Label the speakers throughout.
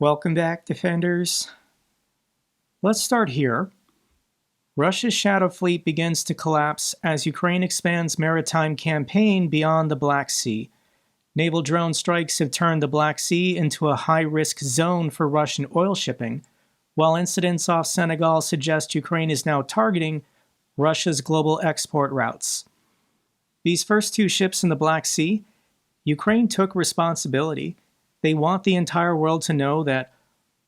Speaker 1: Welcome back, Defenders. Let's start here. Russia's shadow fleet begins to collapse as Ukraine expands maritime campaign beyond the Black Sea. Naval drone strikes have turned the Black Sea into a high-risk zone for Russian oil shipping, while incidents off Senegal suggest Ukraine is now targeting Russia's global export routes. These first two ships in the Black Sea, Ukraine took responsibility. They want the entire world to know that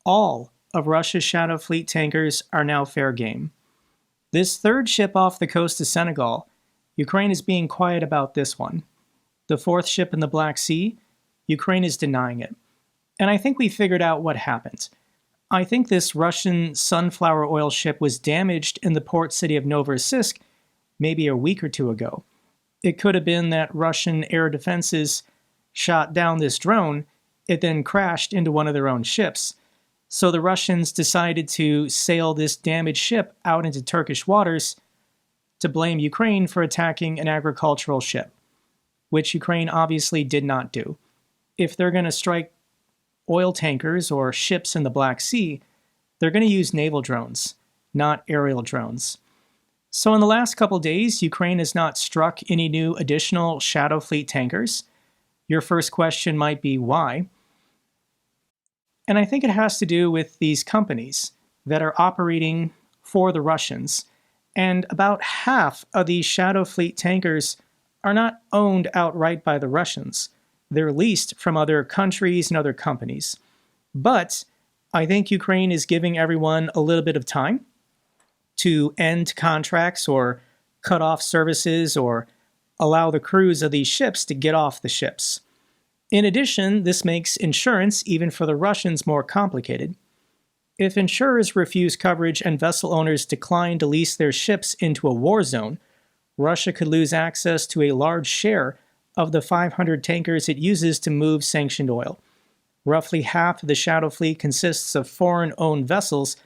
Speaker 1: all of Russia's shadow fleet tankers are now fair game. This third ship off the coast of Senegal, Ukraine is being quiet about this one. The fourth ship in the Black Sea, Ukraine is denying it. And I think we figured out what happened. I think this Russian sunflower oil ship was damaged in the port city of Novorossiysk maybe a week or two ago. It could have been that Russian air defenses shot down this drone. It then crashed into one of their own ships. So the Russians decided to sail this damaged ship out into Turkish waters to blame Ukraine for attacking an agricultural ship, which Ukraine obviously did not do. If they're going to strike oil tankers or ships in the Black Sea, they're going to use naval drones, not aerial drones. So in the last couple days, Ukraine has not struck any new additional shadow fleet tankers. Your first question might be why? And I think it has to do with these companies that are operating for the Russians. And about half of these shadow fleet tankers are not owned outright by the Russians. They're leased from other countries and other companies. But I think Ukraine is giving everyone a little bit of time to end contracts or cut off services or allow the crews of these ships to get off the ships. In addition, this makes insurance, even for the Russians, more complicated. If insurers refuse coverage and vessel owners decline to lease their ships into a war zone, Russia could lose access to a large share of the 500 tankers it uses to move sanctioned oil. Roughly half of the shadow fleet consists of foreign-owned vessels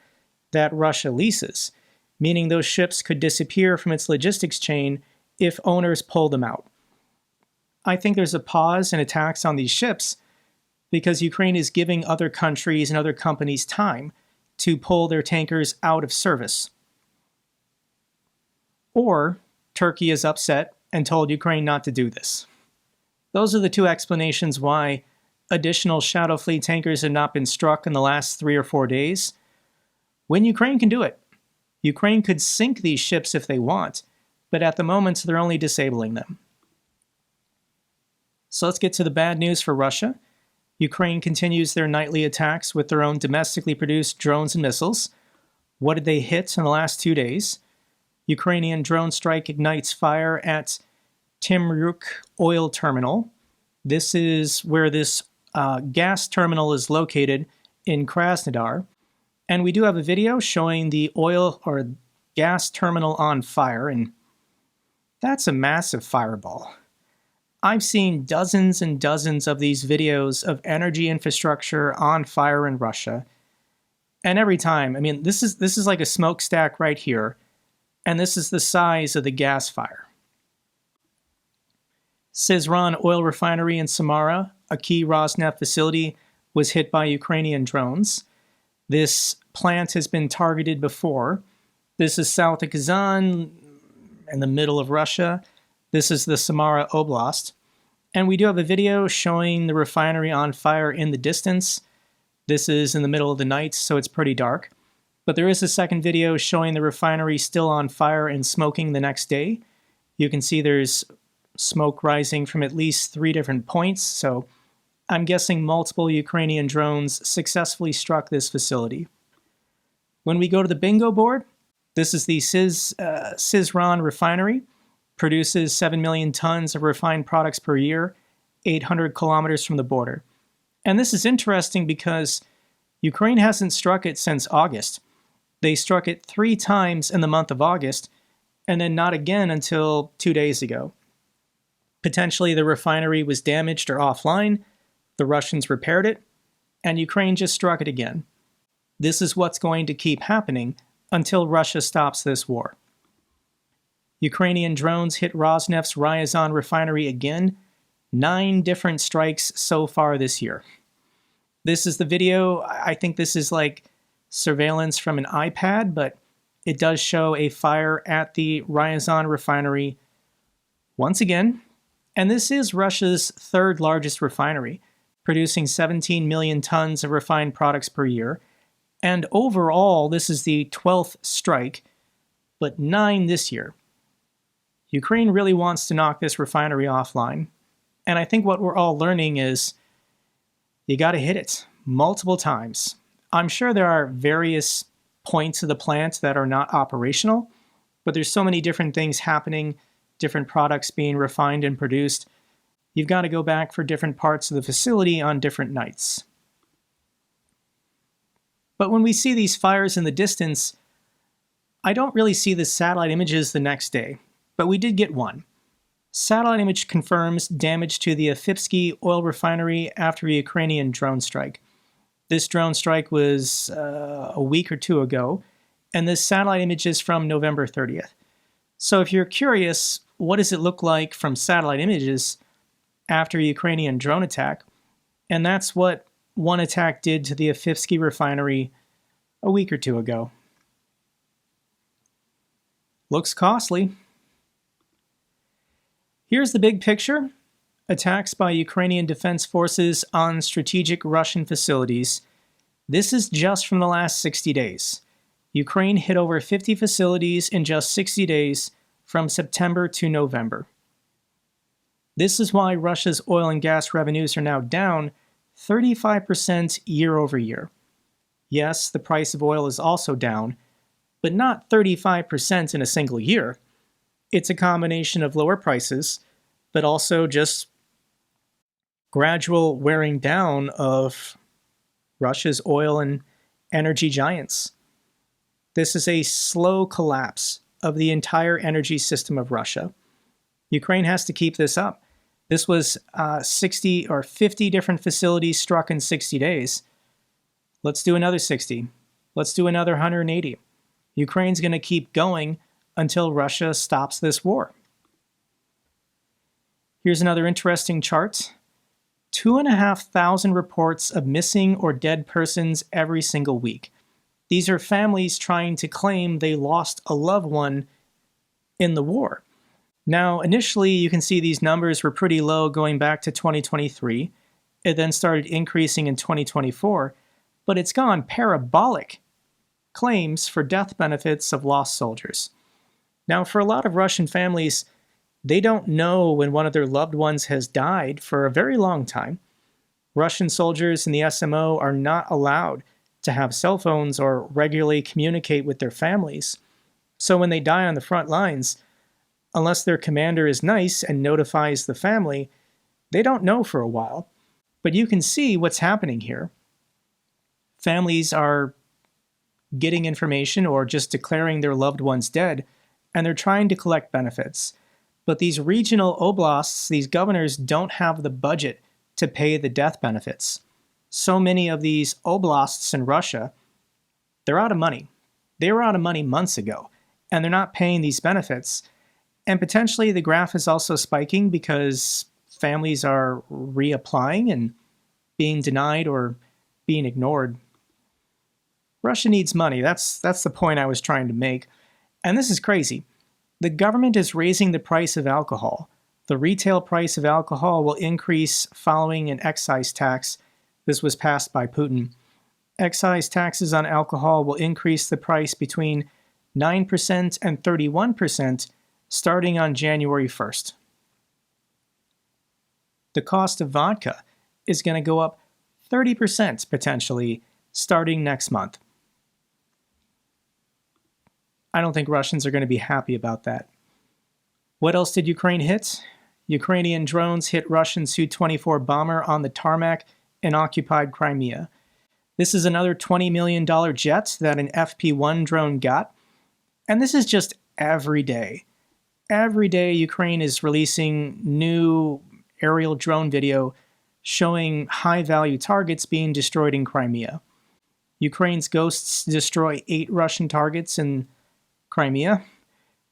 Speaker 1: that Russia leases, meaning those ships could disappear from its logistics chain if owners pull them out. I think there's a pause in attacks on these ships because Ukraine is giving other countries and other companies time to pull their tankers out of service. Or Turkey is upset and told Ukraine not to do this. Those are the two explanations why additional shadow fleet tankers have not been struck in the last 3 or 4 days. When Ukraine can do it, Ukraine could sink these ships if they want, but at the moment they're only disabling them. So let's get to the bad news for Russia. Ukraine continues their nightly attacks with their own domestically produced drones and missiles. What did they hit in the last 2 days? Ukrainian drone strike ignites fire at Timryuk oil terminal. This is where this gas terminal is located in Krasnodar. And we do have a video showing the oil or gas terminal on fire, and that's a massive fireball. I've seen dozens and dozens of these videos of energy infrastructure on fire in Russia. And every time, I mean, this is like a smokestack right here, and this is the size of the gas fire. Syzran oil refinery in Samara, a key Rosneft facility, was hit by Ukrainian drones. This plant has been targeted before. This is south of Kazan, in the middle of Russia. This is the Samara Oblast. And we do have a video showing the refinery on fire in the distance. This is in the middle of the night, so it's pretty dark. But there is a second video showing the refinery still on fire and smoking the next day. You can see there's smoke rising from at least 3 different points, so I'm guessing multiple Ukrainian drones successfully struck this facility. When we go to the bingo board, this is the Syzran refinery. Produces 7 million tons of refined products per year, 800 kilometers from the border. And this is interesting because Ukraine hasn't struck it since August. They struck it 3 times in the month of August, and then not again until 2 days ago. Potentially the refinery was damaged or offline, the Russians repaired it, and Ukraine just struck it again. This is what's going to keep happening until Russia stops this war. Ukrainian drones hit Rosneft's Ryazan refinery again, 9 different strikes so far this year. This is the video. I think this is like surveillance from an iPad, but it does show a fire at the Ryazan refinery once again. And this is Russia's third largest refinery, producing 17 million tons of refined products per year. And overall, this is the 12th strike, but 9 this year. Ukraine really wants to knock this refinery offline. And I think what we're all learning is you got to hit it multiple times. I'm sure there are various points of the plant that are not operational, but there's so many different things happening, different products being refined and produced. You've got to go back for different parts of the facility on different nights. But when we see these fires in the distance, I don't really see the satellite images the next day, but we did get one. Satellite image confirms damage to the Afipsky oil refinery after a Ukrainian drone strike. This drone strike was a week or two ago, and this satellite image is from November 30th. So if you're curious, what does it look like from satellite images after a Ukrainian drone attack? And that's what one attack did to the Afipsky refinery a week or two ago. Looks costly. Here's the big picture. Attacks by Ukrainian defense forces on strategic Russian facilities. This is just from the last 60 days. Ukraine hit over 50 facilities in just 60 days from September to November. This is why Russia's oil and gas revenues are now down 35% year over year. Yes, the price of oil is also down, but not 35% in a single year. It's a combination of lower prices, but also just gradual wearing down of Russia's oil and energy giants. This is a slow collapse of the entire energy system of Russia. Ukraine has to keep this up. This was 60 or 50 different facilities struck in 60 days. Let's do another 60. Let's do another 180. Ukraine's going to keep going until Russia stops this war. Here's another interesting chart. 2,500 reports of missing or dead persons every single week. These are families trying to claim they lost a loved one in the war. Now, initially, you can see these numbers were pretty low going back to 2023. It then started increasing in 2024, but it's gone parabolic. Claims for death benefits of lost soldiers. Now, for a lot of Russian families, they don't know when one of their loved ones has died for a very long time. Russian soldiers in the SMO are not allowed to have cell phones or regularly communicate with their families. So when they die on the front lines, unless their commander is nice and notifies the family, they don't know for a while. But you can see what's happening here. Families are getting information or just declaring their loved ones dead, and they're trying to collect benefits. But these regional oblasts, these governors, don't have the budget to pay the death benefits. So many of these oblasts in Russia, they're out of money. They were out of money months ago, and they're not paying these benefits. And potentially the graph is also spiking because families are reapplying and being denied or being ignored. Russia needs money. That's the point I was trying to make. And this is crazy. The government is raising the price of alcohol. The retail price of alcohol will increase following an excise tax. This was passed by Putin. Excise taxes on alcohol will increase the price between 9% and 31% starting on January 1st. The cost of vodka is going to go up 30% potentially starting next month. I don't think Russians are going to be happy about that. What else did Ukraine hit? Ukrainian drones hit Russian Su-24 bomber on the tarmac in occupied Crimea. This is another $20 million jet that an FP-1 drone got. And this is just every day. Every day Ukraine is releasing new aerial drone video showing high-value targets being destroyed in Crimea. Ukraine's Ghosts destroy 8 Russian targets in Crimea.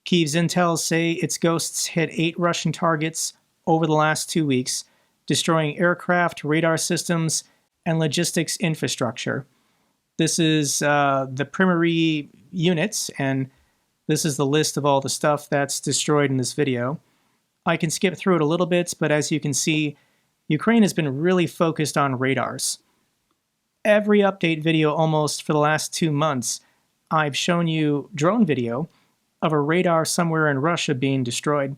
Speaker 1: Kyiv's intel say its Ghosts hit 8 Russian targets over the last 2 weeks, destroying aircraft, radar systems, and logistics infrastructure. This is the primary units, and this is the list of all the stuff that's destroyed in this video. I can skip through it a little bit, but as you can see, Ukraine has been really focused on radars. Every update video almost for the last 2 months, I've shown you drone video of a radar somewhere in Russia being destroyed.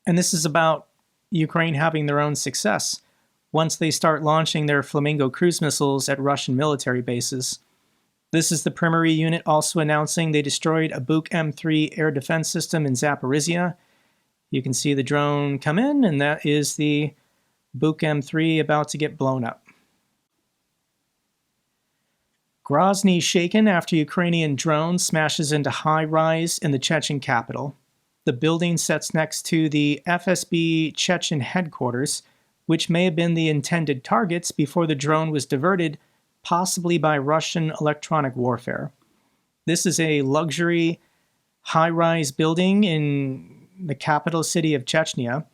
Speaker 1: And this is about Ukraine having their own success once they start launching their Flamingo cruise missiles at Russian military bases. This is the primary unit also announcing they destroyed a Buk M3 air defense system in Zaporizhia. You can see the drone come in, and that is the Buk M3 about to get blown up. Grozny shaken after Ukrainian drone smashes into high-rise in the Chechen capital. The building sits next to the FSB Chechen headquarters, which may have been the intended targets before the drone was diverted, possibly by Russian electronic warfare. This is a luxury, high-rise building in the capital city of Chechnya,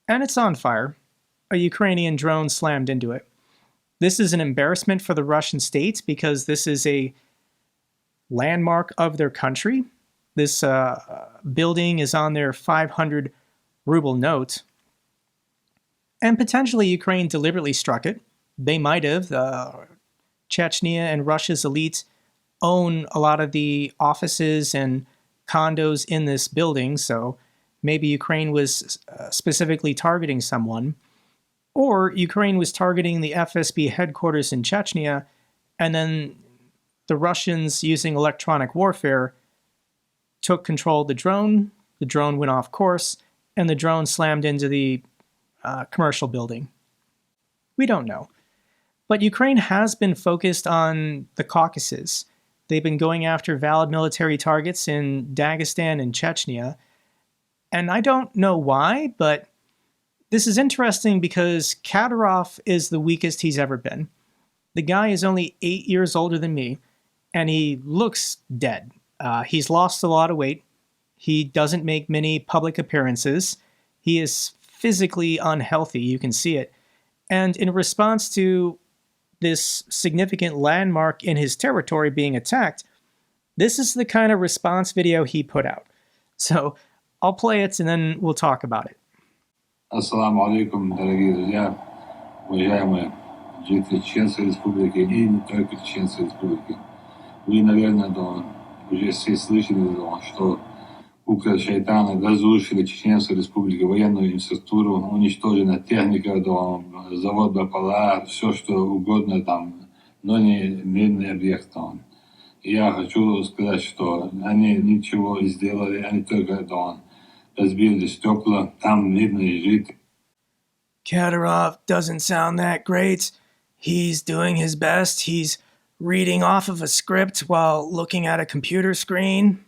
Speaker 1: and it's on fire. A Ukrainian drone slammed into it. This is an embarrassment for the Russian state because this is a landmark of their country. This building is on their 500 ruble note. And potentially Ukraine deliberately struck it. They might have. Chechnya and Russia's elites own a lot of the offices and condos in this building, so maybe Ukraine was specifically targeting someone. Or Ukraine was targeting the FSB headquarters in Chechnya, and then the Russians, using electronic warfare, took control of the drone went off course, and the drone slammed into the commercial building. We don't know. But Ukraine has been focused on the Caucasus. They've been going after valid military targets in Dagestan and Chechnya. And I don't know why, but this is interesting because Kadyrov is the weakest he's ever been. The guy is only 8 years older than me, and he looks dead. He's lost a lot of weight. He doesn't make many public appearances. He is physically unhealthy, you can see it. And in response to this significant landmark in his territory being attacked, this is the kind of response video he put out. So I'll play it and then we'll talk about it.
Speaker 2: Ассаламу алейкум, дорогие друзья, уважаемые жители Чеченской Республики и не только Чеченской Республики. Вы, наверное, уже все слышали, что Шайтана разрушили Чеченскую Республику, военную инфраструктуру, уничтожена техника, завод БПЛА, все что угодно там, но не мирный объект. Я хочу сказать, что они ничего не сделали, они только разбили стекла, там видно и жить.
Speaker 1: Kadyrov doesn't sound that great. He's doing his best. He's reading off of a script while looking at a computer screen.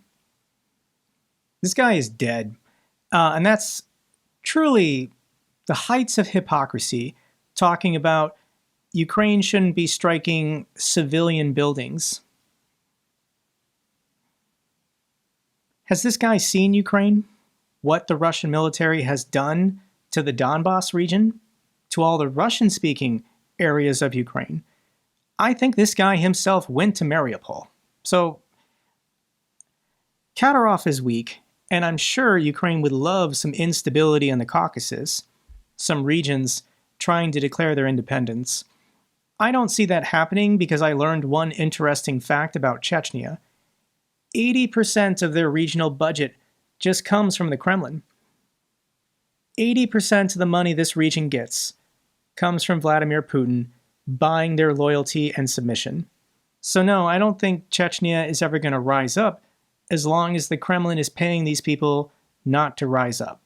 Speaker 1: This guy is dead. And that's truly the heights of hypocrisy, talking about Ukraine shouldn't be striking civilian buildings. Has this guy seen Ukraine? What the Russian military has done to the Donbass region, to all the Russian-speaking areas of Ukraine? I think this guy himself went to Mariupol. So Kadyrov is weak, and I'm sure Ukraine would love some instability in the Caucasus, some regions trying to declare their independence. I don't see that happening because I learned one interesting fact about Chechnya. 80% of their regional budget just comes from the Kremlin. 80% of the money this region gets comes from Vladimir Putin buying their loyalty and submission. So no, I don't think Chechnya is ever going to rise up as long as the Kremlin is paying these people not to rise up.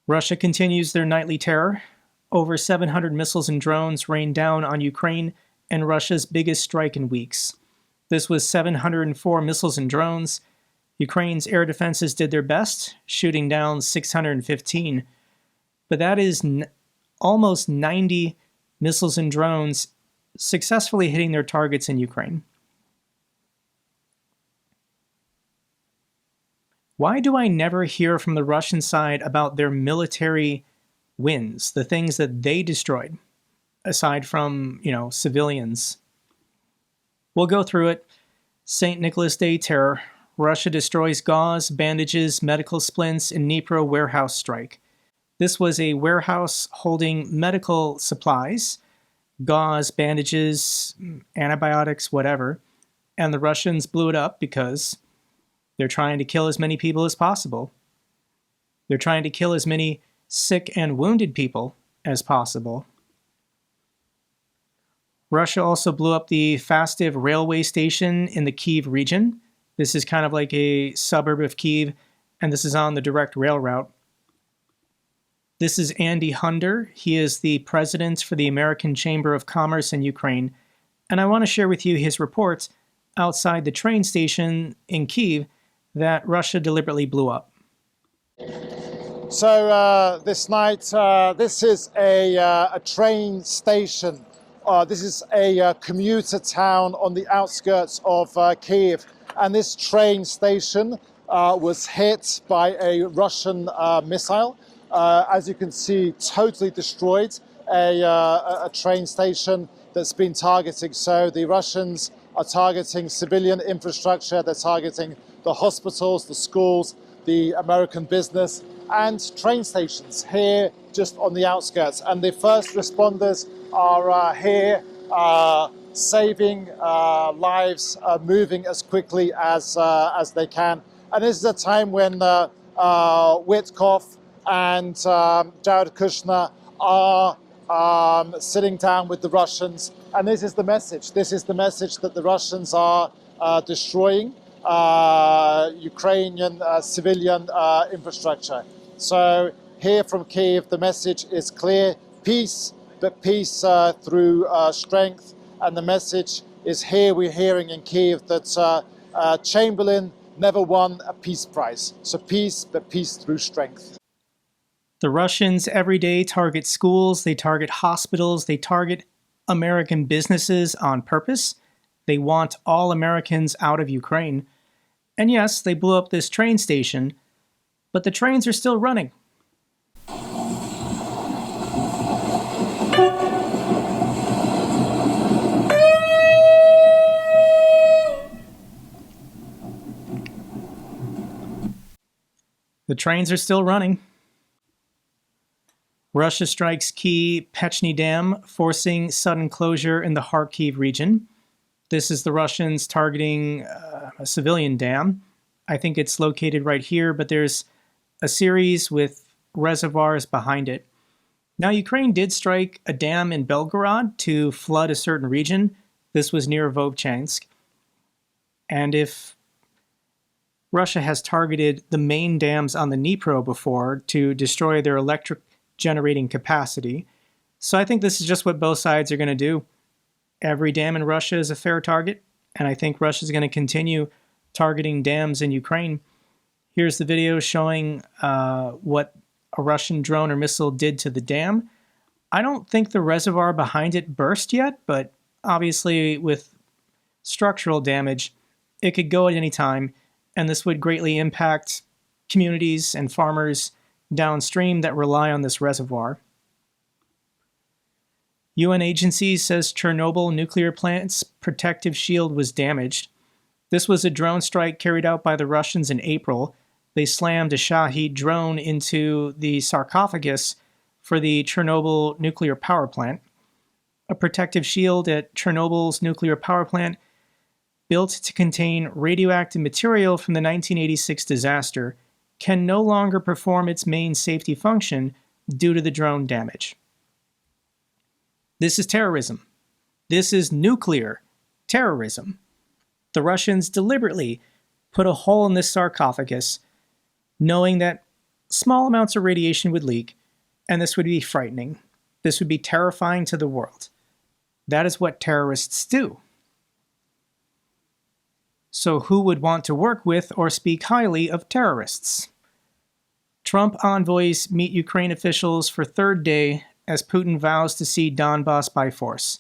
Speaker 1: Russia continues their nightly terror. Over 700 missiles and drones rained down on Ukraine in Russia's biggest strike in weeks. This was 704 missiles and drones. Ukraine's air defenses did their best, shooting down 615. But that is almost 90 missiles and drones successfully hitting their targets in Ukraine. Why do I never hear from the Russian side about their military wins, the things that they destroyed, aside from, civilians. We'll go through it. St. Nicholas Day terror. Russia destroys gauze, bandages, medical splints in Dnipro warehouse strike. This was a warehouse holding medical supplies, gauze, bandages, antibiotics, whatever, and the Russians blew it up because they're trying to kill as many people as possible. They're trying to kill as many sick and wounded people as possible. Russia also blew up the Fastiv railway station in the Kyiv region. This is kind of like a suburb of Kyiv, and this is on the direct rail route. This is Andy Hunder. He is the president for the American Chamber of Commerce in Ukraine, and I want to share with you his reports outside the train station in Kyiv that Russia deliberately blew up.
Speaker 3: So this night, this is a train station. This is a commuter town on the outskirts of Kyiv. And this train station was hit by a Russian missile. As you can see, totally destroyed a train station that's been targeting. So the Russians are targeting civilian infrastructure. They're targeting the hospitals, the schools, the American business, and train stations here just on the outskirts. And the first responders are here saving lives, moving as quickly as they can. And this is a time when Witkoff and Jared Kushner are sitting down with the Russians. And this is the message. This is the message that the Russians are destroying Ukrainian civilian infrastructure. So here from Kyiv, the message is clear: peace, but peace through strength. And the message is here, we're hearing in Kyiv that Chamberlain never won a peace prize. So peace, but peace through strength.
Speaker 1: The Russians every day target schools, they target hospitals, they target American businesses on purpose. They want all Americans out of Ukraine. And yes, they blew up this train station, but the trains are still running. The trains are still running. Russia strikes key Chechnya Dam, forcing sudden closure in the Kharkiv region. This is the Russians targeting a civilian dam. I think it's located right here, but there's a series with reservoirs behind it. Now, Ukraine did strike a dam in Belgorod to flood a certain region. This was near Vovchansk. And if Russia has targeted the main dams on the Dnipro before to destroy their electric generating capacity, so I think this is just what both sides are going to do. Every dam in Russia is a fair target, and I think Russia is going to continue targeting dams in Ukraine. Here's the video showing what a Russian drone or missile did to the dam. I don't think the reservoir behind it burst yet, but obviously with structural damage, it could go at any time, and this would greatly impact communities and farmers downstream that rely on this reservoir. UN agency says Chernobyl nuclear plant's protective shield was damaged. This was a drone strike carried out by the Russians in April. They slammed a Shahed drone into the sarcophagus for the Chernobyl nuclear power plant. A protective shield at Chernobyl's nuclear power plant built to contain radioactive material from the 1986 disaster can no longer perform its main safety function due to the drone damage. This is terrorism. This is nuclear terrorism. The Russians deliberately put a hole in this sarcophagus, knowing that small amounts of radiation would leak, and this would be frightening. This would be terrifying to the world. That is what terrorists do. So who would want to work with or speak highly of terrorists? Trump envoys meet Ukraine officials for third day as Putin vows to cede Donbass by force.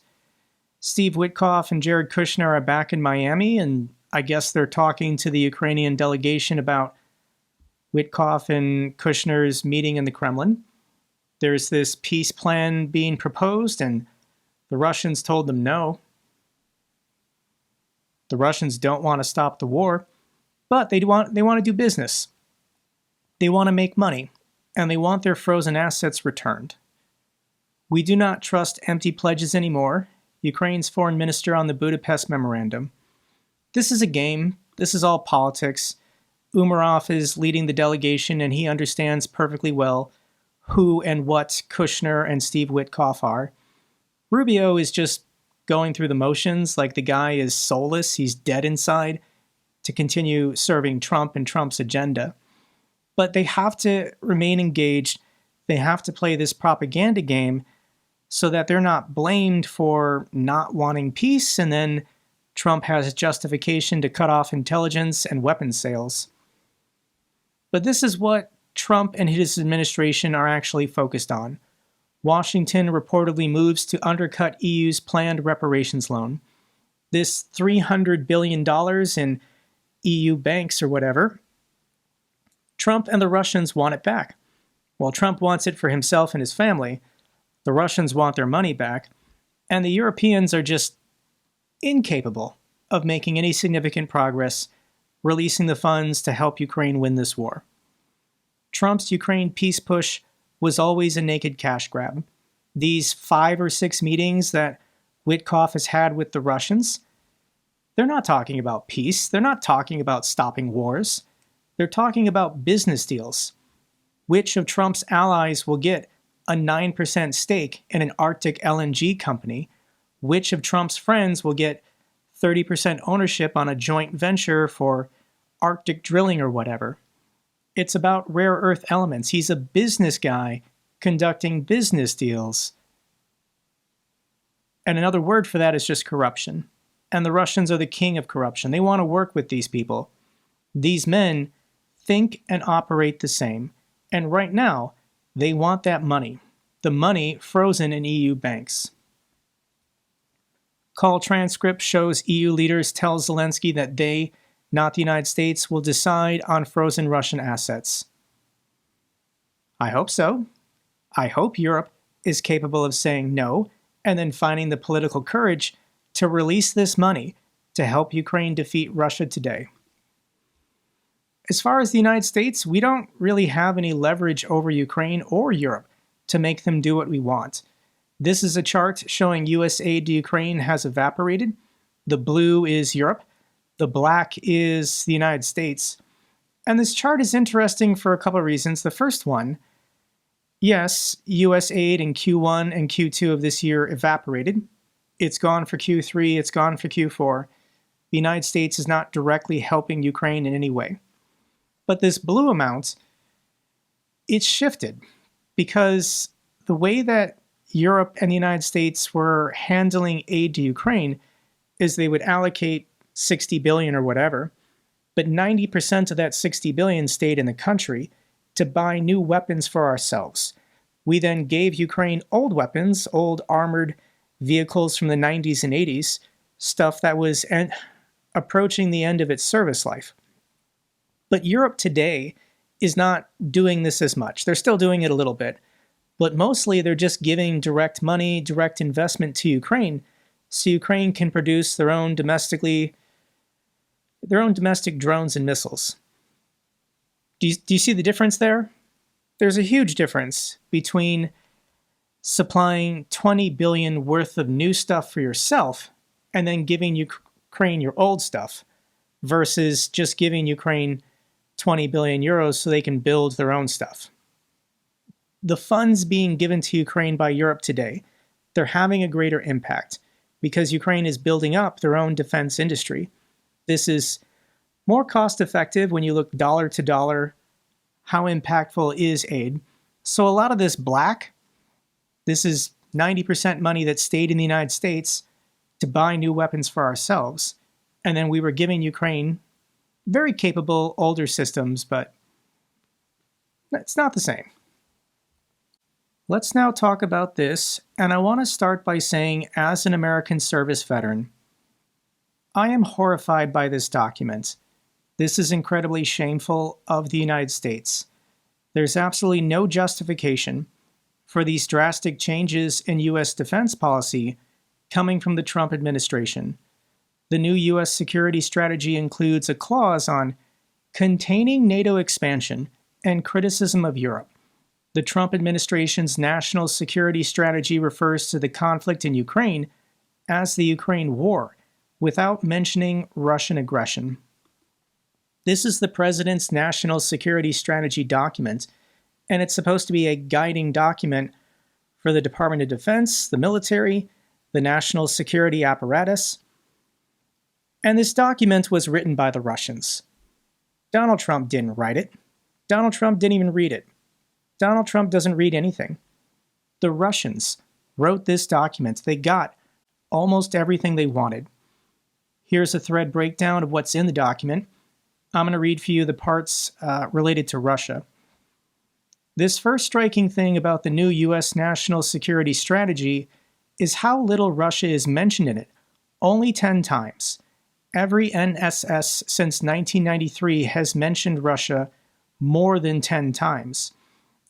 Speaker 1: Steve Witkoff and Jared Kushner are back in Miami, and I guess they're talking to the Ukrainian delegation about Witkoff and Kushner's meeting in the Kremlin. There's this peace plan being proposed, and the Russians told them no. The Russians don't want to stop the war, but they want to do business. They want to make money, and they want their frozen assets returned. We do not trust empty pledges anymore. Ukraine's foreign minister on the Budapest Memorandum. This is a game. This is all politics. Umarov is leading the delegation, and he understands perfectly well who and what Kushner and Steve Witkoff are. Rubio is just going through the motions like the guy is soulless, he's dead inside, to continue serving Trump and Trump's agenda. But they have to remain engaged. They have to play this propaganda game so that they're not blamed for not wanting peace, and then Trump has justification to cut off intelligence and weapons sales. But this is what Trump and his administration are actually focused on. Washington reportedly moves to undercut EU's planned reparations loan. This $300 billion in EU banks or whatever, Trump and the Russians want it back. While Trump wants it for himself and his family, the Russians want their money back, and the Europeans are just incapable of making any significant progress releasing the funds to help Ukraine win this war. Trump's Ukraine peace push was always a naked cash grab. These 5 or 6 meetings that Witkoff has had with the Russians, they're not talking about peace. They're not talking about stopping wars. They're talking about business deals. Which of Trump's allies will get a 9% stake in an Arctic LNG company? Which of Trump's friends will get 30% ownership on a joint venture for Arctic drilling or whatever? It's about rare earth elements. He's a business guy conducting business deals. And another word for that is just corruption. And the Russians are the king of corruption. They want to work with these people. These men think and operate the same. And right now, they want that money. The money frozen in EU banks. Call transcript shows EU leaders tell Zelensky that they, not the United States, will decide on frozen Russian assets. I hope so. I hope Europe is capable of saying no and then finding the political courage to release this money to help Ukraine defeat Russia today. As far as the United States, we don't really have any leverage over Ukraine or Europe to make them do what we want. This is a chart showing US aid to Ukraine has evaporated. The blue is Europe. The black is the United States. And this chart is interesting for a couple of reasons. The first one, yes, US aid in Q1 and Q2 of this year evaporated. It's gone for Q3, it's gone for Q4. The United States is not directly helping Ukraine in any way. But this blue amount, it's shifted because the way that Europe and the United States were handling aid to Ukraine is they would allocate 60 billion or whatever, but 90% of that 60 billion stayed in the country to buy new weapons for ourselves. We then gave Ukraine old weapons, old armored vehicles from the 90s and 80s, stuff that was approaching the end of its service life. But Europe today is not doing this as much. They're still doing it a little bit, but mostly they're just giving direct money, direct investment to Ukraine, so Ukraine can produce their own domestic drones and missiles. Do you see the difference there? There's a huge difference between supplying 20 billion worth of new stuff for yourself and then giving Ukraine your old stuff versus just giving Ukraine 20 billion euros so they can build their own stuff. The funds being given to Ukraine by Europe today, they're having a greater impact because Ukraine is building up their own defense industry. This is more cost effective when you look dollar to dollar. How impactful is aid? So a lot of this black, this is 90% money that stayed in the United States to buy new weapons for ourselves. And then we were giving Ukraine very capable older systems, but it's not the same. Let's now talk about this, and I want to start by saying, as an American service veteran, I am horrified by this document. This is incredibly shameful of the United States. There's absolutely no justification for these drastic changes in U.S. defense policy coming from the Trump administration. The new U.S. security strategy includes a clause on containing NATO expansion and criticism of Europe. The Trump administration's national security strategy refers to the conflict in Ukraine as the Ukraine war, without mentioning Russian aggression. This is the president's national security strategy document, and it's supposed to be a guiding document for the Department of Defense, the military, the national security apparatus. And this document was written by the Russians. Donald Trump didn't write it. Donald Trump didn't even read it. Donald Trump doesn't read anything. The Russians wrote this document. They got almost everything they wanted. Here's a thread breakdown of what's in the document. I'm going to read for you the parts related to Russia. This first striking thing about the new U.S. national security strategy is how little Russia is mentioned in it. Only 10 times. Every NSS since 1993 has mentioned Russia more than 10 times.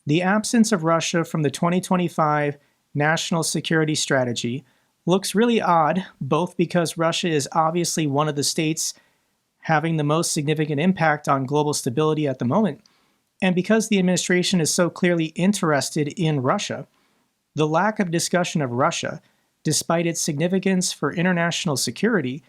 Speaker 1: The absence of Russia from the 2025 national security strategy looks really odd, both because Russia is obviously one of the states having the most significant impact on global stability at the moment, and because the administration is so clearly interested in Russia. The lack of discussion of Russia, despite its significance for international security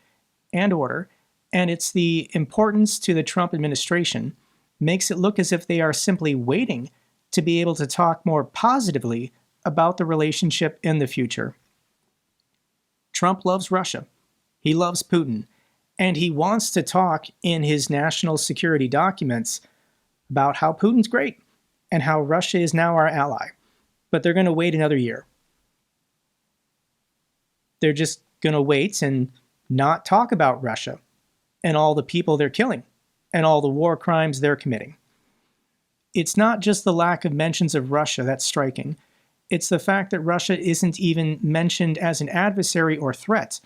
Speaker 1: and order, and its the importance to the Trump administration, makes it look as if they are simply waiting to be able to talk more positively about the relationship in the future. Trump loves Russia. He loves Putin. And he wants to talk in his national security documents about how Putin's great and how Russia is now our ally. But they're going to wait another year. They're just going to wait and not talk about Russia and all the people they're killing and all the war crimes they're committing. It's not just the lack of mentions of Russia that's striking. It's the fact that Russia isn't even mentioned as an adversary or threat.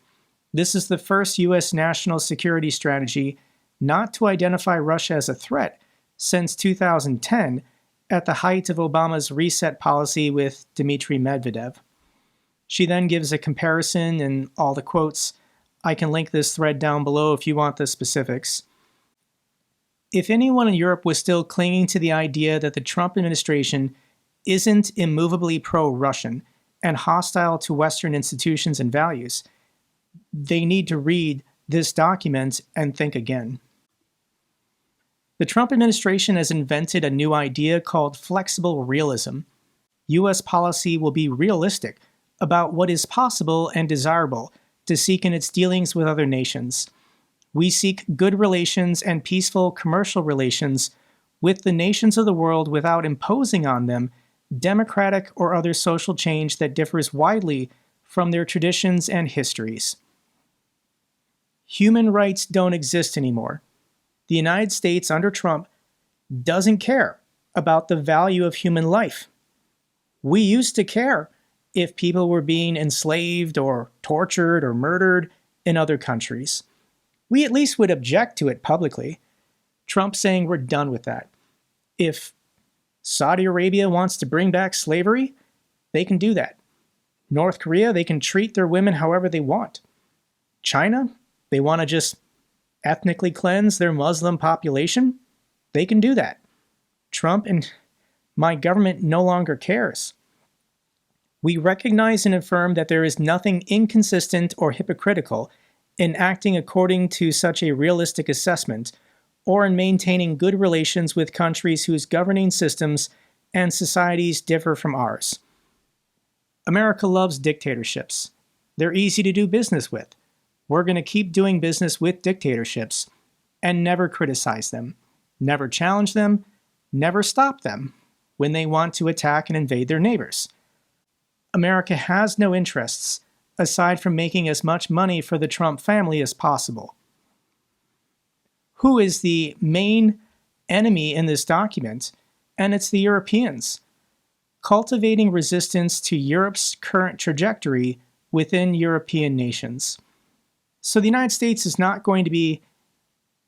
Speaker 1: This is the first U.S. national security strategy not to identify Russia as a threat since 2010, at the height of Obama's reset policy with Dmitry Medvedev. She then gives a comparison and all the quotes. I can link this thread down below if you want the specifics. If anyone in Europe was still clinging to the idea that the Trump administration isn't immovably pro-Russian and hostile to Western institutions and values, they need to read this document and think again. The Trump administration has invented a new idea called flexible realism. U.S. policy will be realistic about what is possible and desirable to seek in its dealings with other nations. We seek good relations and peaceful commercial relations with the nations of the world without imposing on them democratic or other social change that differs widely from their traditions and histories. Human rights don't exist anymore. The United States under Trump doesn't care about the value of human life. We used to care if people were being enslaved or tortured or murdered in other countries. We at least would object to it publicly. Trump saying we're done with that. If Saudi Arabia wants to bring back slavery, they can do that. North Korea, they can treat their women however they want. China, they want to just ethnically cleanse their Muslim population, they can do that. Trump and my government no longer cares. We recognize and affirm that there is nothing inconsistent or hypocritical in acting according to such a realistic assessment, or in maintaining good relations with countries whose governing systems and societies differ from ours. America loves dictatorships. They're easy to do business with. We're going to keep doing business with dictatorships and never criticize them, never challenge them, never stop them when they want to attack and invade their neighbors. America has no interests aside from making as much money for the Trump family as possible. Who is the main enemy in this document? And it's the Europeans. Cultivating resistance to Europe's current trajectory within European nations. So the United States is not going to be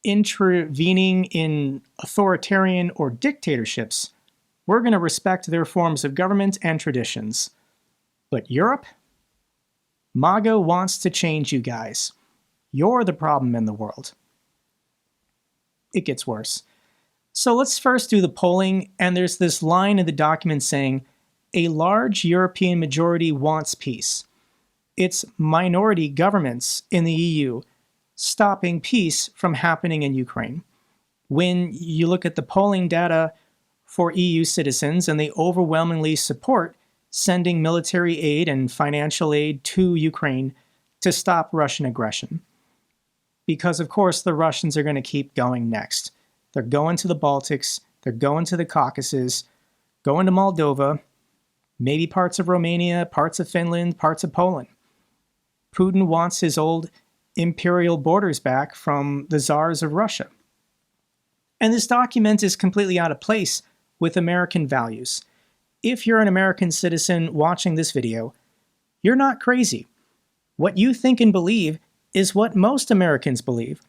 Speaker 1: intervening in authoritarian or dictatorships, We're going to respect their forms of government and traditions. But Europe? MAGA wants to change you guys. You're the problem in the world. It gets worse. So let's first do the polling, and there's this line in the document saying, a large European majority wants peace. It's minority governments in the EU stopping peace from happening in Ukraine. When you look at the polling data for EU citizens, and they overwhelmingly support sending military aid and financial aid to Ukraine to stop Russian aggression. Because, of course, the Russians are going to keep going next. They're going to the Baltics, they're going to the Caucasus, going to Moldova, maybe parts of Romania, parts of Finland, parts of Poland. Putin wants his old imperial borders back from the czars of Russia. And this document is completely out of place with American values. If you're an American citizen watching this video, you're not crazy. What you think and believe is what most Americans believe.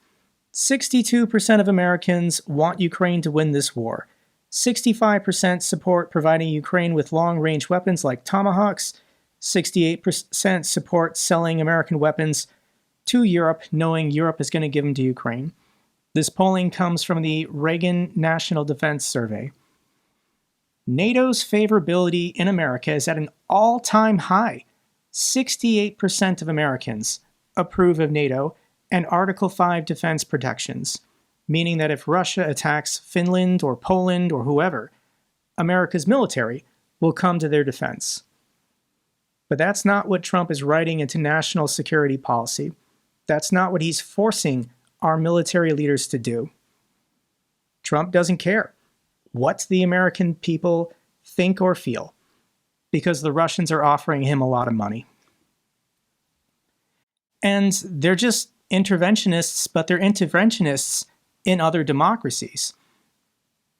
Speaker 1: 62% of Americans want Ukraine to win this war. 65% support providing Ukraine with long-range weapons like Tomahawks. 68% support selling American weapons to Europe, knowing Europe is going to give them to Ukraine. This polling comes from the Reagan National Defense Survey. NATO's favorability in America is at an all-time high. 68% of Americans approve of NATO and Article 5 defense protections, meaning that if Russia attacks Finland or Poland or whoever, America's military will come to their defense. But that's not what Trump is writing into national security policy. That's not what he's forcing our military leaders to do. Trump doesn't care what the American people think or feel, because the Russians are offering him a lot of money. And they're just interventionists, but they're interventionists in other democracies.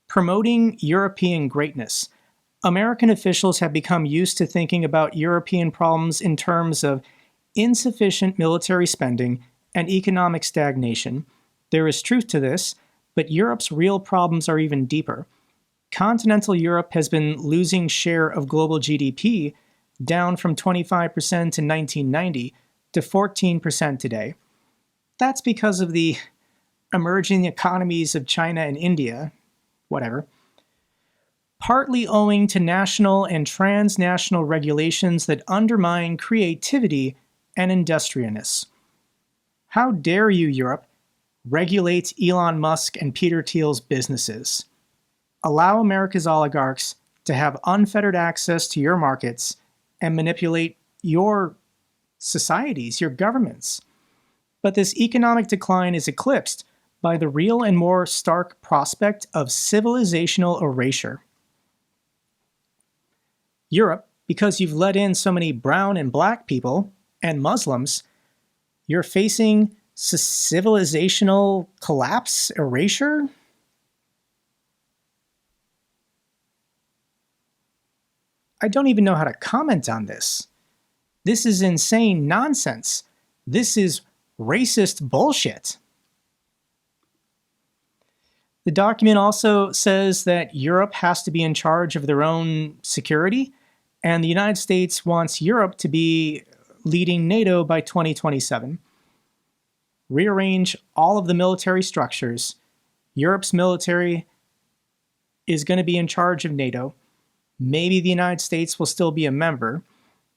Speaker 1: Promoting European greatness. American officials have become used to thinking about European problems in terms of insufficient military spending and economic stagnation. There is truth to this, but Europe's real problems are even deeper. Continental Europe has been losing share of global GDP, down from 25% in 1990 to 14% today. That's because of the emerging economies of China and India, whatever, partly owing to national and transnational regulations that undermine creativity and industriousness. How dare you, Europe, regulate Elon Musk and Peter Thiel's businesses? Allow America's oligarchs to have unfettered access to your markets and manipulate your societies, your governments. But this economic decline is eclipsed by the real and more stark prospect of civilizational erasure. Europe, because you've let in so many brown and black people and Muslims, you're facing civilizational collapse, erasure? I don't even know how to comment on this. This is insane nonsense. This is racist bullshit. The document also says that Europe has to be in charge of their own security, and the United States wants Europe to be leading NATO by 2027. Rearrange all of the military structures. Europe's military is going to be in charge of NATO. Maybe the United States will still be a member,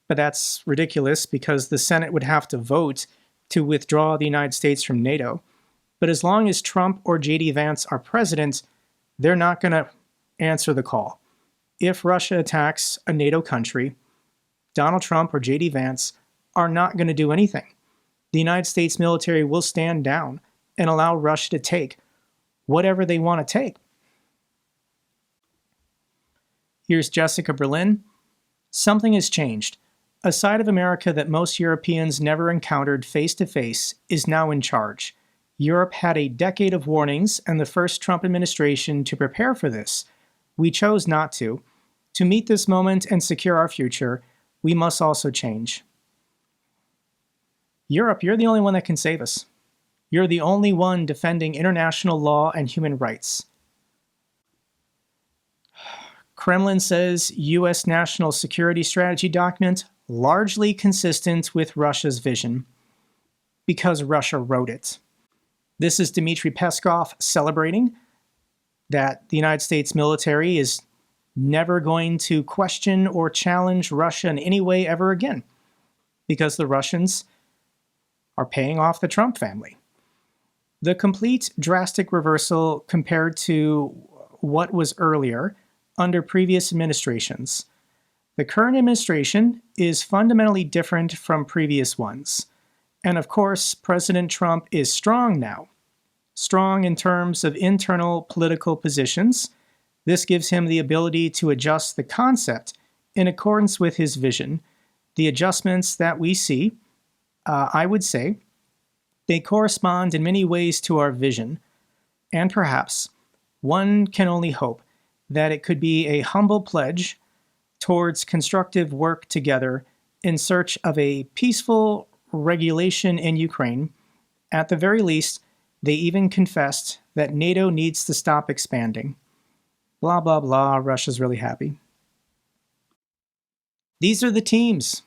Speaker 1: but that's ridiculous because the Senate would have to vote to withdraw the United States from NATO. But as long as Trump or J.D. Vance are president, they're not going to answer the call. If Russia attacks a NATO country, Donald Trump or J.D. Vance are not going to do anything. The United States military will stand down and allow Russia to take whatever they want to take. Here's Jessica Berlin. Something has changed. A side of America that most Europeans never encountered face to face is now in charge. Europe had a decade of warnings and the first Trump administration to prepare for this. We chose not to. To meet this moment and secure our future, we must also change. Europe, you're the only one that can save us. You're the only one defending international law and human rights. Kremlin says U.S. national security strategy document largely consistent with Russia's vision because Russia wrote it. This is Dmitry Peskov celebrating that the United States military is never going to question or challenge Russia in any way ever again because the Russians are paying off the Trump family. The complete drastic reversal compared to what was earlier under previous administrations. The current administration is fundamentally different from previous ones. And of course, President Trump is strong now. Strong in terms of internal political positions. This gives him the ability to adjust the concept in accordance with his vision. The adjustments that we see, I would say, they correspond in many ways to our vision. And perhaps one can only hope that it could be a humble pledge towards constructive work together in search of a peaceful regulation in Ukraine. At the very least, they even confessed that NATO needs to stop expanding. Blah, blah, blah, Russia's really happy. These are the teams.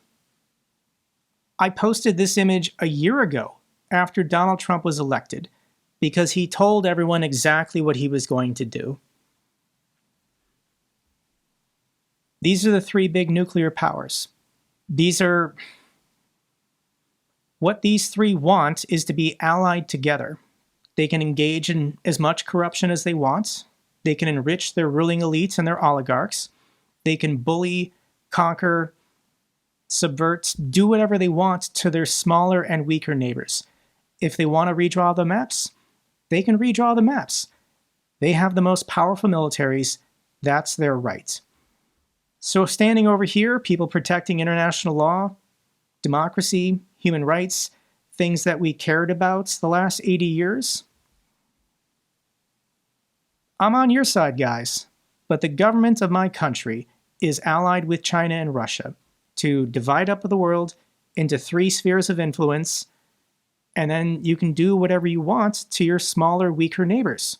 Speaker 1: I posted this image a year ago after Donald Trump was elected because he told everyone exactly what he was going to do. These are the three big nuclear powers. What these three want is to be allied together. They can engage in as much corruption as they want. They can enrich their ruling elites and their oligarchs. They can bully, conquer, subvert, do whatever they want to their smaller and weaker neighbors. If they want to redraw the maps, they can redraw the maps. They have the most powerful militaries. That's their right. So standing over here, people protecting international law, democracy, human rights, things that we cared about the last 80 years, I'm on your side, guys. But the government of my country is allied with China and Russia to divide up the world into three spheres of influence, and then you can do whatever you want to your smaller, weaker neighbors.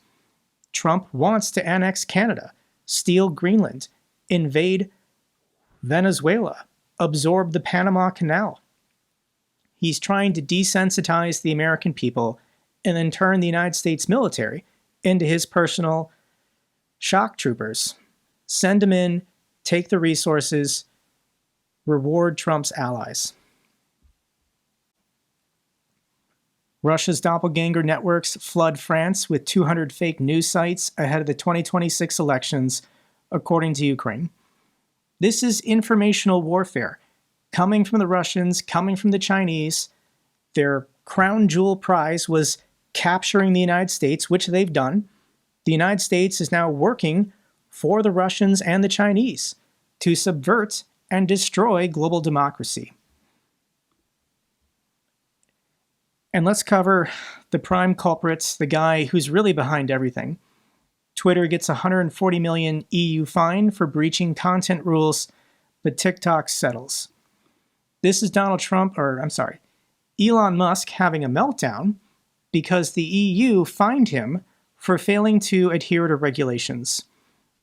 Speaker 1: Trump wants to annex Canada, steal Greenland, invade Venezuela, absorb the Panama Canal. He's trying to desensitize the American people and then turn the United States military into his personal shock troopers. Send them in, take the resources, reward Trump's allies. Russia's doppelganger networks flood France with 200 fake news sites ahead of the 2026 elections, according to Ukraine. This is informational warfare, coming from the Russians, coming from the Chinese. Their crown jewel prize was capturing the United States, which they've done. The United States is now working for the Russians and the Chinese to subvert and destroy global democracy. And let's cover the prime culprits, the guy who's really behind everything. Twitter gets a 140 million EU fine for breaching content rules, but TikTok settles. This is Elon Musk having a meltdown because the EU fined him for failing to adhere to regulations.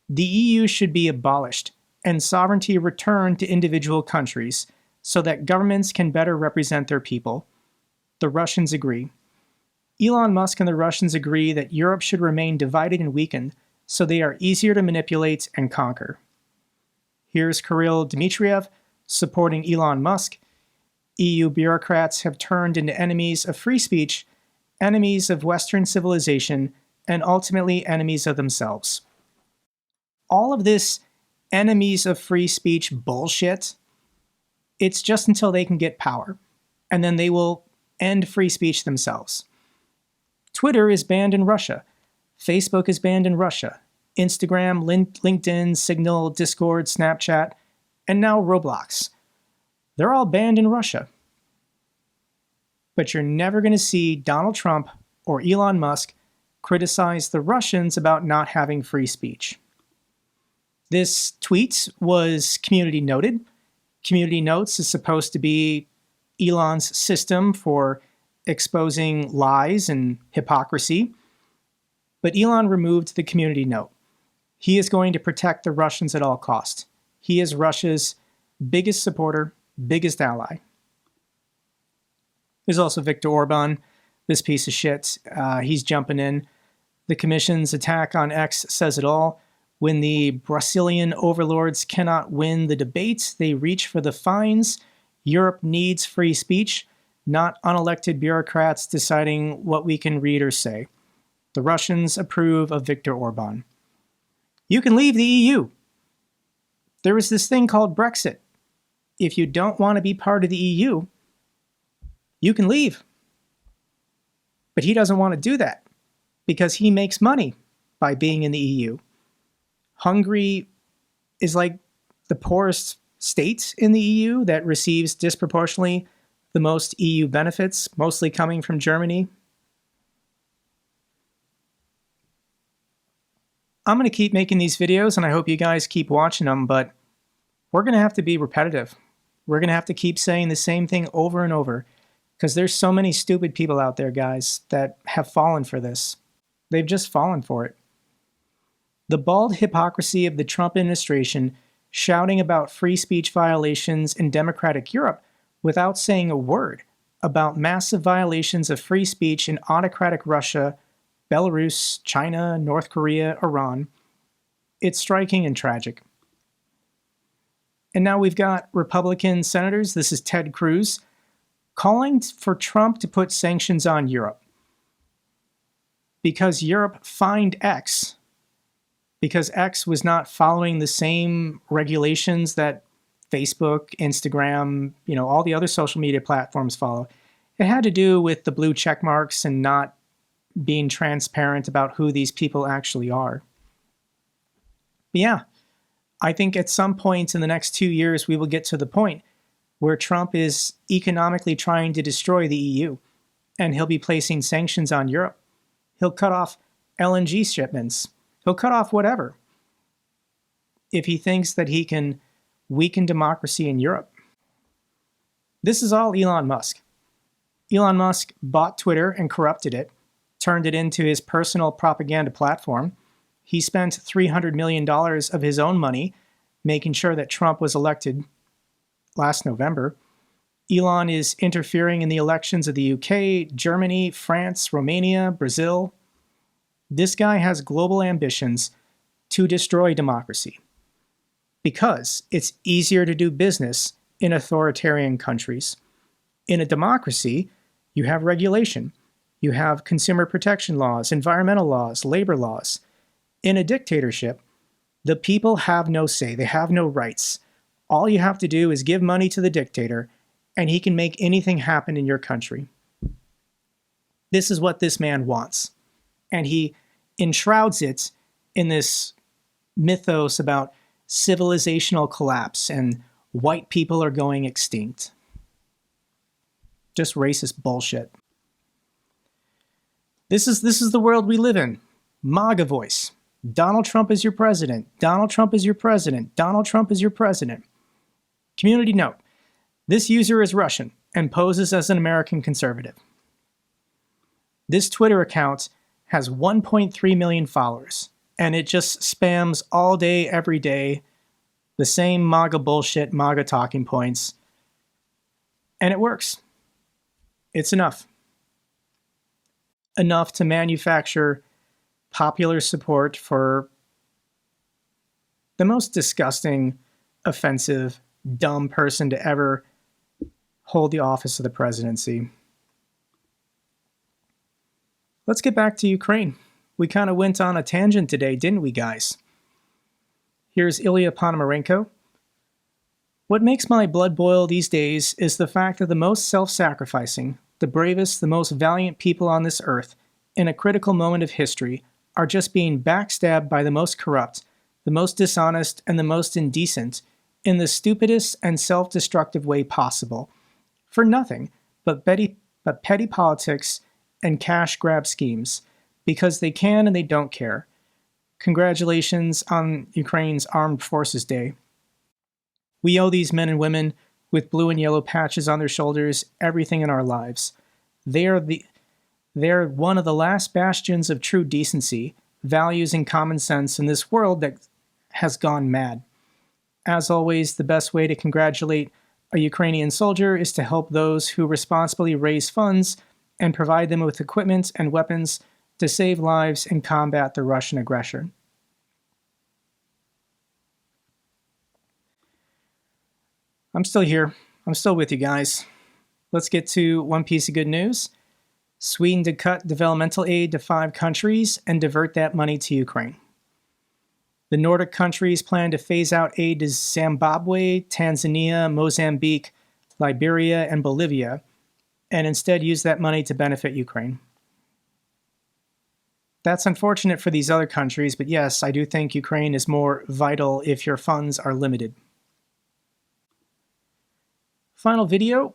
Speaker 1: The EU should be abolished and sovereignty returned to individual countries so that governments can better represent their people. The Russians agree. Elon Musk and the Russians agree that Europe should remain divided and weakened so they are easier to manipulate and conquer. Here's Kirill Dmitriev supporting Elon Musk. EU bureaucrats have turned into enemies of free speech, enemies of Western civilization, and ultimately enemies of themselves. All of this enemies of free speech bullshit, it's just until they can get power, and then they will end free speech themselves. Twitter is banned in Russia. Facebook is banned in Russia. Instagram, LinkedIn, Signal, Discord, Snapchat, and now Roblox. They're all banned in Russia. But you're never going to see Donald Trump or Elon Musk criticize the Russians about not having free speech. This tweet was community noted. Community Notes is supposed to be Elon's system for exposing lies and hypocrisy. But Elon removed the community note. He is going to protect the Russians at all costs. He is Russia's biggest supporter, biggest ally. There's also Viktor Orban, this piece of shit. He's jumping in. The Commission's attack on X says it all. When the Brazilian overlords cannot win the debates, they reach for the fines. Europe needs free speech, not unelected bureaucrats deciding what we can read or say. The Russians approve of Viktor Orban. You can leave the EU. There is this thing called Brexit. If you don't want to be part of the EU, you can leave. But he doesn't want to do that because he makes money by being in the EU. Hungary is like the poorest state in the EU that receives disproportionately the most EU benefits, mostly coming from Germany. I'm going to keep making these videos, and I hope you guys keep watching them, but we're going to have to be repetitive. We're going to have to keep saying the same thing over and over, because there's so many stupid people out there, guys, that have fallen for this. They've just fallen for it. The bald hypocrisy of the Trump administration shouting about free speech violations in democratic Europe without saying a word about massive violations of free speech in autocratic Russia, Belarus, China, North Korea, Iran. It's striking and tragic. And now we've got Republican senators, this is Ted Cruz, calling for Trump to put sanctions on Europe because Europe fined X, because X was not following the same regulations that Facebook, Instagram, all the other social media platforms follow. It had to do with the blue check marks and not being transparent about who these people actually are. But yeah, I think at some point in the next 2 years, we will get to the point where Trump is economically trying to destroy the EU, and he'll be placing sanctions on Europe. He'll cut off LNG shipments. He'll cut off whatever if he thinks that he can weaken democracy in Europe. This is all Elon Musk. Elon Musk bought Twitter and corrupted it, turned it into his personal propaganda platform. He spent $300 million of his own money making sure that Trump was elected last November. Elon is interfering in the elections of the UK, Germany, France, Romania, Brazil. This guy has global ambitions to destroy democracy because it's easier to do business in authoritarian countries. In a democracy, you have regulation. You have consumer protection laws, environmental laws, labor laws. In a dictatorship, the people have no say. They have no rights. All you have to do is give money to the dictator, and he can make anything happen in your country. This is what this man wants. And he enshrouds it in this mythos about civilizational collapse and white people are going extinct. Just racist bullshit. This is the world we live in. MAGA voice. Donald Trump is your president. Donald Trump is your president. Donald Trump is your president. Community note. This user is Russian and poses as an American conservative. This Twitter account has 1.3 million followers, and it just spams all day, every day, the same MAGA bullshit, MAGA talking points, and it works. It's enough. Enough to manufacture popular support for the most disgusting, offensive, dumb person to ever hold the office of the presidency. Let's get back to Ukraine. We kind of went on a tangent today, didn't we, guys? Here's Ilya Ponomarenko. What makes my blood boil these days is the fact that the most self-sacrificing, the bravest, the most valiant people on this earth, in a critical moment of history, are just being backstabbed by the most corrupt, the most dishonest, and the most indecent, in the stupidest and self-destructive way possible, for nothing but petty politics and cash grab schemes, because they can and they don't care. Congratulations on Ukraine's Armed Forces Day. We owe these men and women with blue and yellow patches on their shoulders everything in our lives. They're one of the last bastions of true decency, values and common sense in this world that has gone mad. As always, the best way to congratulate a Ukrainian soldier is to help those who responsibly raise funds and provide them with equipment and weapons to save lives and combat the Russian aggression. I'm still here. I'm still with you guys. Let's get to one piece of good news. Sweden to cut developmental aid to 5 countries and divert that money to Ukraine. The Nordic countries plan to phase out aid to Zimbabwe, Tanzania, Mozambique, Liberia, and Bolivia, and instead use that money to benefit Ukraine. That's unfortunate for these other countries, but yes, I do think Ukraine is more vital if your funds are limited. Final video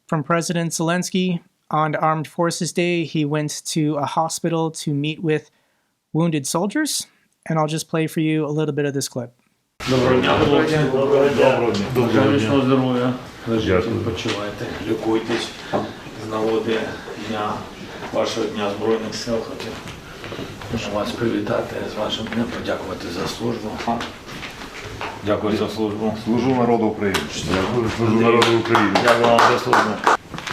Speaker 1: from President Zelensky. On Armed Forces Day, he went to a hospital to meet with wounded soldiers, and I'll just play for you a little bit of this clip.
Speaker 4: Доброго дня, хлопці. Доброго дня. Бажаю міцного здоров'я. Лежіть, відпочивайте, лікуйтесь. З нагоди дня, вашого Дня Збройних Сил хотів вас привітати з вашим днем, подякувати за службу. Дякую за службу.
Speaker 5: Служу народу України. Служу народу України.
Speaker 4: Дякую вам за службу.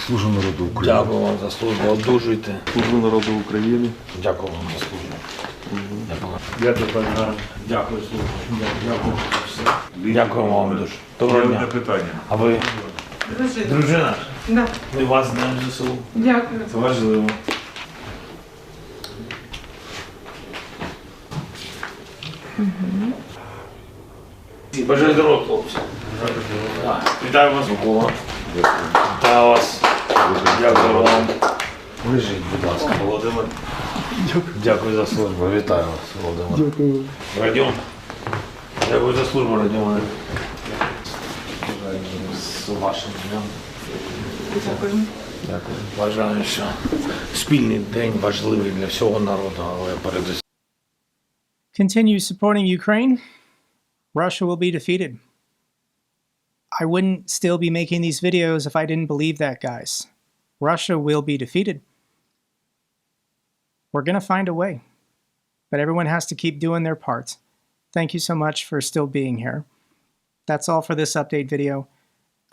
Speaker 5: Служу народу України.
Speaker 4: Дякую вам за службу. Одужуйте.
Speaker 5: Служу народу України.
Speaker 4: Дякую вам за службу.
Speaker 5: Дякую, пане Гарн.
Speaker 4: Дякую, службу. Дякую. Дякую вам дуже. Доброго дня.
Speaker 5: Питання.
Speaker 4: А ви? Дружина?
Speaker 6: Да.
Speaker 4: І вас з Днем ЗСУ.
Speaker 6: Дякую.
Speaker 4: Це важливо. Бажаю здоров'я, хлопці. Вітаю вас, Микола. Вітаю вас. Дякую вам. Лежіть, будь ласка, Володимир. Дякую за службу. Вітаю вас, Володимир.
Speaker 1: Дякую.
Speaker 4: Радіон. Дякую за службу, Радіоне. З вашим днем.
Speaker 6: Дякую.
Speaker 4: Дякую. Вважаю, що спільний день важливий для всього народу, але передусім.
Speaker 1: Continue supporting Ukraine. Russia will be defeated. I wouldn't still be making these videos if I didn't believe that, guys. Russia will be defeated. We're going to find a way. But everyone has to keep doing their part. Thank you so much for still being here. That's all for this update video.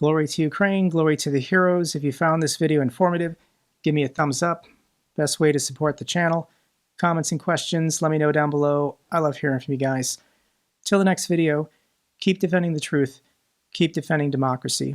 Speaker 1: Glory to Ukraine, glory to the heroes. If you found this video informative, give me a thumbs up. Best way to support the channel. Comments and questions, let me know down below. I love hearing from you guys. Till the next video, keep defending the truth, keep defending democracy.